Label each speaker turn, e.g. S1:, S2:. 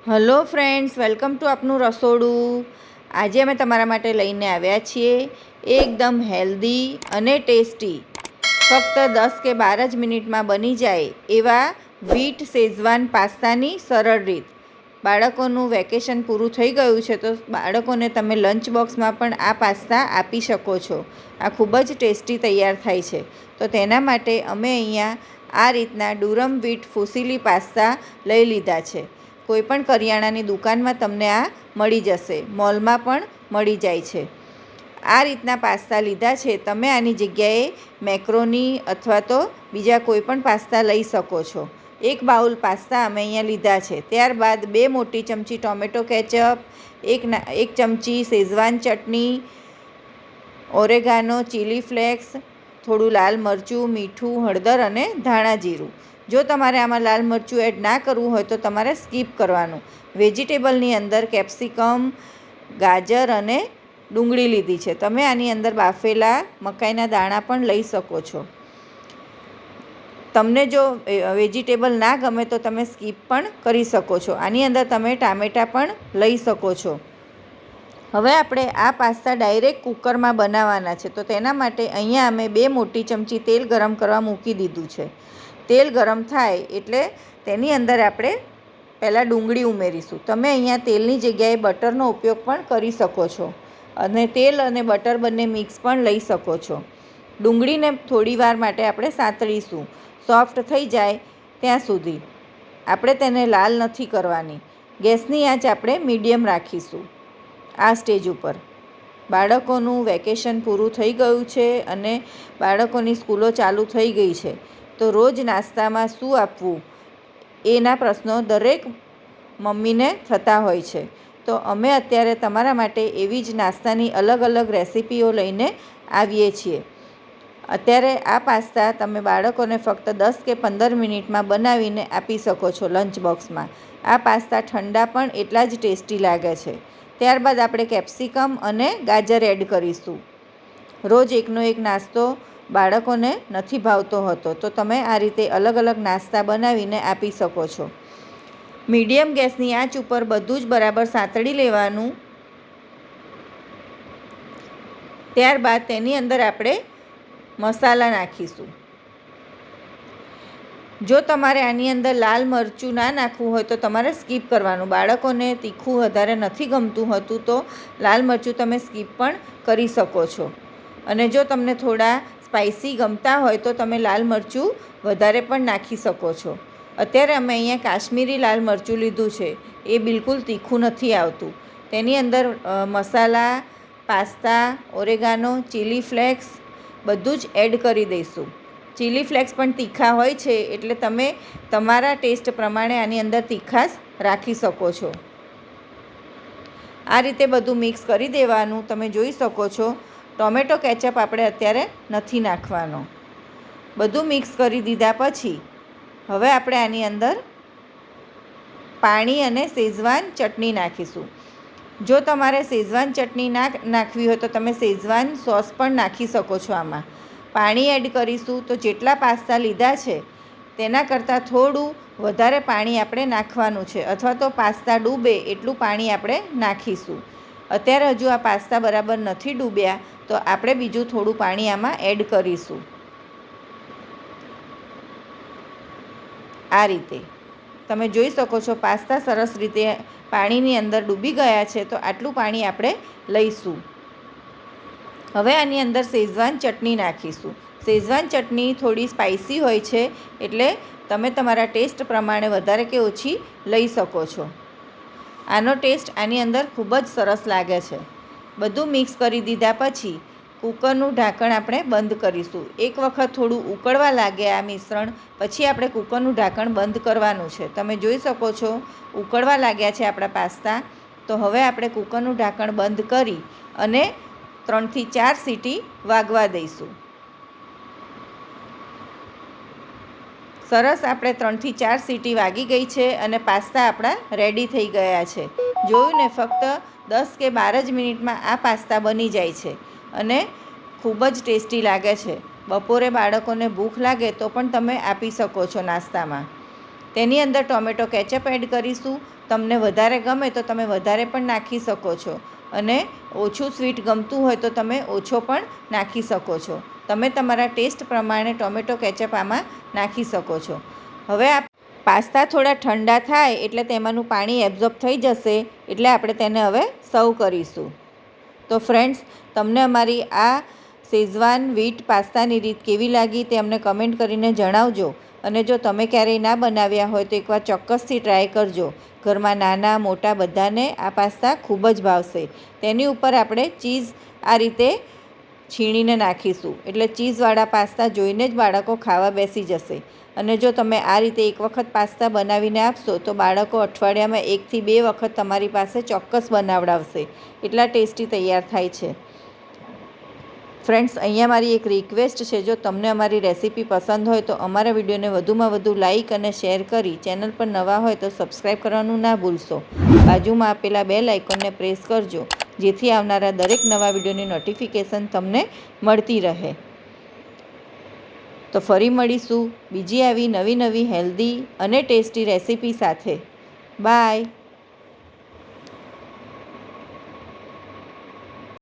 S1: Hello friends, welcome to આપનું રસોડું. આજે અમે તમારા માટે લઈને આવ્યા છીએ એકદમ હેલ્ધી અને ટેસ્ટી, ફક્ત 10 કે 12 જ મિનિટમાં બની જાય એવા બીટ શેઝવાન પાસ્તાની સરળ રીત. બાળકોનું વેકેશન પૂરું થઈ ગયું છે તો બાળકોને તમે લંચ બોક્સમાં પણ આ પાસ્તા આપી શકો છો. આ ખૂબ જ ટેસ્ટી તૈયાર થાય છે. તો તેના માટે અમે અહીંયા આ રીતના ડુરમ બીટ ફુસીલી પાસ્તા લઈ લીધા છે. કોઈપણ કરિયાણાની દુકાનમાં તમને આ મળી જશે, મોલમાં પણ મળી જાય છે. આ રીતના પાસ્તા લીધા છે. તમે આની જગ્યાએ મેક્રોની અથવા તો બીજા કોઈ પણ પાસ્તા લઈ શકો છો. એક બાઉલ પાસ્તા અમે અહીંયા લીધા છે. ત્યારબાદ 2 મોટી ચમચી ટોમેટો કેચઅપ, એક ચમચી શેઝવાન ચટણી, ઓરેગાનો, ચીલી ફ્લેક્સ, થોડું લાલ મરચું, મીઠું, હળદર અને ધાણા જીરું. જો તમારે આમાં લાલ મરચું એડ ના કરવું હોય તો તમારે સ્કીપ કરવાનું. વેજીટેબલની અંદર કેપ્સિકમ, ગાજર અને ડુંગળી લીધી છે. તમે આની અંદર બાફેલા મકાઈના દાણા પણ લઈ શકો છો. તમને જો વેજીટેબલ ના ગમે તો તમે સ્કીપ પણ કરી શકો છો. આની અંદર તમે ટામેટાં પણ લઈ શકો છો. હવે આપણે આ પાસ્તા ડાયરેક્ટ કુકરમાં બનાવવાના છે. તો તેના માટે અહીંયા અમે 2 મોટી ચમચી તેલ ગરમ કરવા મૂકી દીધું છે. તેલ ગરમ થાય એટલે તેની અંદર આપણે પહેલાં ડુંગળી ઉમેરીશું. તમે અહીંયા તેલની જગ્યાએ બટરનો ઉપયોગ પણ કરી શકો છો અને તેલ અને બટર બંને મિક્સ પણ લઈ શકો છો. ડુંગળીને થોડી વાર માટે આપણે સાંતળીશું, સોફ્ટ થઈ જાય ત્યાં સુધી. આપણે તેને લાલ નથી કરવાની. ગેસની આંચ આપણે મીડિયમ રાખીશું. આ સ્ટેજ ઉપર બાળકોનું વેકેશન પૂરું થઈ ગયું છે અને બાળકોની સ્કૂલો ચાલુ થઈ ગઈ છે. તો રોજ નાસ્તામાં શું આપવું એના પ્રશ્નો દરેક મમ્મીને થતા હોય છે. તો અમે અત્યારે તમારા માટે એવી જ નાસ્તાની અલગ અલગ રેસિપીઓ લઈને આવીએ છીએ. અત્યારે આ પાસ્તા તમે બાળકોને ફક્ત 10 કે 15 મિનિટમાં બનાવીને આપી શકો છો લંચ બોક્સમાં. આ પાસ્તા ઠંડા પણ એટલા જ ટેસ્ટી લાગે છે. ત્યારબાદ આપણે કેપ્સિકમ અને ગાજર એડ કરીશું. રોજ એકનો એક નાસ્તો બાળકોને નથી ભાવતો હતો, તો તમે આ રીતે અલગ અલગ નાસ્તા બનાવીને આપી શકો છો. મીડિયમ ગેસની આંચ ઉપર બધું જ બરાબર સાંતળી લેવાનું. ત્યારબાદ તેની અંદર આપણે મસાલા નાખીશું. જો તમારે આની અંદર લાલ મરચું ના નાખવું હોય તો તમારે સ્કીપ કરવાનું. બાળકોને તીખું વધારે નથી ગમતું હતું તો લાલ મરચું તમે સ્કીપ પણ કરી શકો છો. અને જો તમને થોડા સ્પાઇસી ગમતા હોય તો તમે લાલ મરચું વધારે પણ નાખી શકો છો. અત્યારે અમે અહીંયા કાશ્મીરી લાલ મરચું લીધું છે. એ બિલકુલ તીખું નથી આવતું. તેની અંદર મસાલા, પાસ્તા, ઓરેગાનો, ચીલી ફ્લેક્સ બધું જ એડ કરી દઈશું. ચીલી ફ્લેક્સ પણ તીખા હોય છે એટલે તમે તમારા ટેસ્ટ પ્રમાણે આની અંદર તીખાશ રાખી શકો છો. આ રીતે બધું મિક્સ કરી દેવાનું. તમે જોઈ શકો છો ટોમેટો કેચઅપ આપણે અત્યારે નથી નાખવાનો. બધું મિક્સ કરી દીધા પછી હવે આપણે આની અંદર પાણી અને શેઝવાન ચટણી નાખીશું. જો તમારે શેઝવાન ચટણી નાખવી હોય તો તમે શેઝવાન સોસ પણ નાખી શકો છો. આમાં પાણી એડ કરીશું તો જેટલા પાસ્તા લીધા છે તેના કરતાં થોડું વધારે પાણી આપણે નાખવાનું છે, અથવા તો પાસ્તા ડૂબે એટલું પાણી આપણે નાખીશું. અત્યારે હજુ આ પાસ્તા બરાબર નથી ડૂબ્યા તો આપણે બીજું થોડું પાણી આમાં એડ કરીશું. આ રીતે તમે જોઈ શકો છો પાસ્તા સરસ રીતે પાણીની અંદર ડૂબી ગયા છે. તો આટલું પાણી આપણે લઈશું. હવે આની અંદર શેઝવાન ચટણી નાખીશું. શેઝવાન ચટણી થોડી સ્પાઇસી હોય છે એટલે તમે તમારા ટેસ્ટ પ્રમાણે વધારે કે ઓછી લઈ શકો છો. આનો ટેસ્ટ આની અંદર ખૂબ જ સરસ લાગે છે. બધું મિક્સ કરી દીધા પછી કૂકરનું ઢાંકણ આપણે બંધ કરીશું. એક વખત થોડું ઉકળવા લાગે આ મિશ્રણ પછી આપણે કૂકરનું ઢાંકણ બંધ કરવાનું છે. તમે જોઈ શકો છો ઉકળવા લાગ્યા છે આપણા પાસ્તા. તો હવે આપણે કૂકરનું ઢાંકણ બંધ કરી અને 3 થી 4 સીટી વાગવા દઈશું. સરસ આપણે 3 થી 4 સીટી વાગી ગઈ છે અને પાસ્તા આપણા રેડી થઈ ગયા છે. જોયું ને, ફક્ત 10 કે 12 જ મિનિટમાં આ પાસ્તા બની જાય છે અને ખૂબ જ ટેસ્ટી લાગે છે. બપોરે બાળકોને ભૂખ લાગે તો પણ તમે આપી શકો છો નાસ્તામાં. તેની અંદર ટોમેટો કેચઅપ એડ કરીશું. તમને વધારે ગમે તો તમે વધારે પણ નાખી શકો છો અને ઓછું સ્વીટ ગમતું હોય તો તમે ઓછો પણ નાખી શકો છો. તમે તમારા ટેસ્ટ પ્રમાણે ટોમેટો કેચઅપ આમાં નાખી શકો છો. હવે આ પાસ્તા થોડા ઠંડા થાય એટલે તેમાંનું પાણી એબ્ઝોર્બ થઈ જશે એટલે આપણે તેને હવે સર્વ કરીશું. તો ફ્રેન્ડ્સ, તમને અમારી આ શેઝવાન વ્હીટ પાસ્તાની રીત કેવી લાગી તે અમને કમેન્ટ કરીને જણાવજો. અને જો તમે ક્યારેય ના બનાવ્યા હોય તો એકવાર ચોક્કસથી ટ્રાય કરજો. ઘરમાં નાના મોટા બધાને આ પાસ્તા ખૂબ જ ભાવશે. તેની ઉપર આપણે ચીઝ આ રીતે છીણીને નાખીશું એટલે ચીઝવાળા પાસ્તા જોઈને જ બાળકો ખાવા બેસી જશે. અને જો તમે આ રીતે એક વખત પાસ્તા બનાવીને આપશો તો બાળકો અઠવાડિયામાં 1 થી 2 વખત તમારી પાસે ચોક્કસ બનાવડાવશે. એટલા ટેસ્ટી તૈયાર થાય છે. ફ્રેન્ડ્સ, અહીંયા મારી એક રિક્વેસ્ટ છે, જો તમને અમારી રેસીપી પસંદ હોય તો અમારા વિડીયોને વધુમાં વધુ લાઇક અને શેર કરી ચેનલ પર નવા હોય તો સબસ્ક્રાઈબ કરવાનું ના ભૂલશો. બાજુમાં આપેલા બેલ આઇકોનને પ્રેસ કરજો જેથી આવનારા દરેક નવા વિડીયોની નોટિફિકેશન તમને મળતી રહે. તો ફરી મળીશું બીજી આવી નવી હેલ્ધી અને ટેસ્ટી રેસીપી સાથે. બાય.